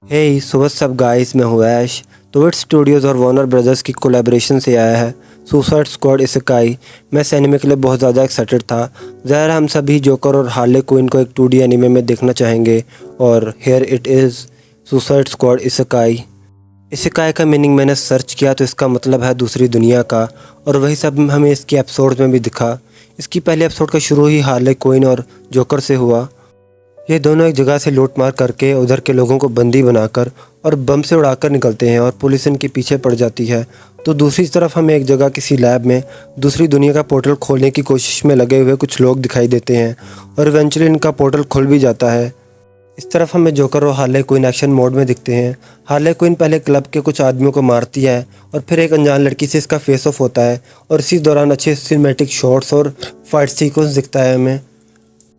हे so what's up guys, मैं हूँ ऐश। तो विट स्टूडियोज़ और वार्नर ब्रदर्स की कोलैबोरेशन से आया है सुसाइड स्क्वाड इसेकाई। मैं इस एनिमे के लिए बहुत ज़्यादा एक्साइटेड था। ज़ाहिर है हम सभी जोकर और हार्ले क्विन को एक 2D एनिमे में देखना चाहेंगे, और here it is suicide squad isekai. Isekai का मीनिंग मैंने सर्च किया तो इसका मतलब है दूसरी दुनिया का, और वही सब हमें इसकी एपिसोड्स में भी दिखा। इसकी पहले एपिसोड का शुरू ही हार्ले क्विन और जोकर से हुआ। ये दोनों एक जगह से लूटमार करके उधर के लोगों को बंदी बनाकर और बम से उड़ाकर निकलते हैं, और पुलिस इनके पीछे पड़ जाती है। तो दूसरी तरफ हमें एक जगह किसी लैब में दूसरी दुनिया का पोर्टल खोलने की कोशिश में लगे हुए कुछ लोग दिखाई देते हैं, और इवेंचुअली इनका पोर्टल खुल भी जाता है। इस तरफ हमें जोकर और हार्ले क्विन एक्शन मोड में दिखते हैं। हार्ले क्विन पहले क्लब के कुछ आदमियों को मारती है, और फिर एक अनजान लड़की से इसका फेस ऑफ होता है, और इसी दौरान अच्छे सिनेमैटिक शॉट्स और फाइट सीक्वेंस दिखता है हमें।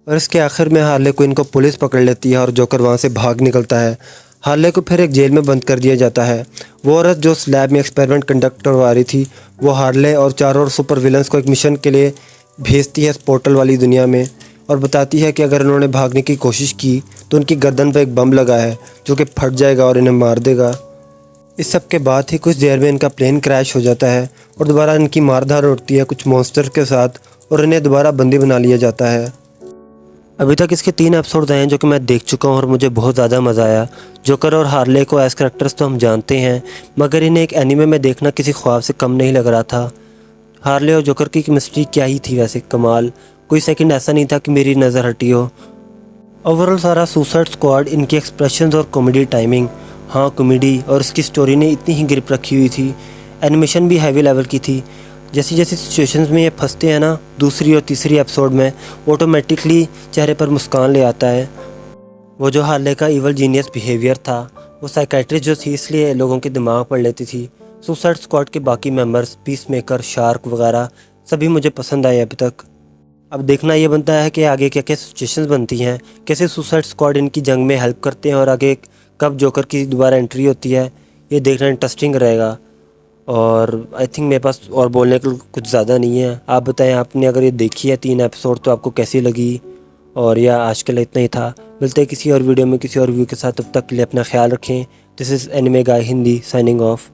और इसके आखिर में हार्ले क्विन को पुलिस पकड़ लेती है और जोकर वहाँ से भाग निकलता है। हार्ले को फिर एक जेल में बंद कर दिया जाता है। वो औरत जो उस लैब में एक्सपेरिमेंट कंडक्ट करवा रही थी, वो हार्ले और चारों और सुपर विलन्स को एक मिशन के लिए भेजती है इस पोर्टल वाली दुनिया में, और बताती है कि अगर उन्होंने भागने की कोशिश की तो उनकी गर्दन पर एक बम लगा है जो कि फट जाएगा और इन्हें मार देगा। इस सब के बाद ही कुछ देर में इनका प्लेन क्रैश हो जाता है, और दोबारा इनकी मारधाड़ उठती है कुछ मॉन्स्टर के साथ, और इन्हें दोबारा बंदी बना लिया जाता है। अभी तक इसके 3 एपिसोड्स आए हैं जो कि मैं देख चुका हूँ, और मुझे बहुत ज़्यादा मज़ा आया। जोकर और हार्ले को एज कैरेक्टर्स तो हम जानते हैं, मगर इन्हें एक एनीमे में देखना किसी ख्वाब से कम नहीं लग रहा था। हार्ले और जोकर की केमिस्ट्री क्या ही थी वैसे, कमाल। कोई सेकंड ऐसा नहीं था कि मेरी नज़र हटी हो। ओवरऑल सारा सुसाइड स्क्वाड, इनकी एक्सप्रेशंस और कॉमेडी टाइमिंग, हाँ कॉमेडी, और इसकी स्टोरी ने इतनी ही ग्रिप रखी हुई थी। एनिमेशन भी हैवी लेवल की थी। जैसी जैसी सिचुएशंस में ये फंसते हैं ना, दूसरी और तीसरी एपिसोड में ऑटोमेटिकली चेहरे पर मुस्कान ले आता है। वो जो हार्ले का इवल जीनियस बिहेवियर था, वो साइकेट्रिस्ट जो थी इसलिए लोगों के दिमाग पढ़ लेती थी। सुसाइड स्क्वाड के बाकी मेंबर्स, पीस मेकर, शार्क वगैरह सभी मुझे पसंद आए अभी तक। अब देखना ये बनता है कि आगे क्या क्या सिचुएशंस बनती हैं, कैसे सुसाइड स्क्वाड इनकी जंग में हेल्प करते हैं, और आगे कब जोकर की दोबारा एंट्री होती है, ये देखना इंटरेस्टिंग रहेगा। और आई थिंक मेरे पास और बोलने को कुछ ज़्यादा नहीं है। आप बताएं, आपने अगर ये देखी है 3 एपिसोड तो आपको कैसी लगी, और या आज के लिए इतना ही था। मिलते हैं किसी और वीडियो में किसी और व्यू के साथ, तब तक के लिए अपना ख्याल रखें। This is anime guy Hindi signing off.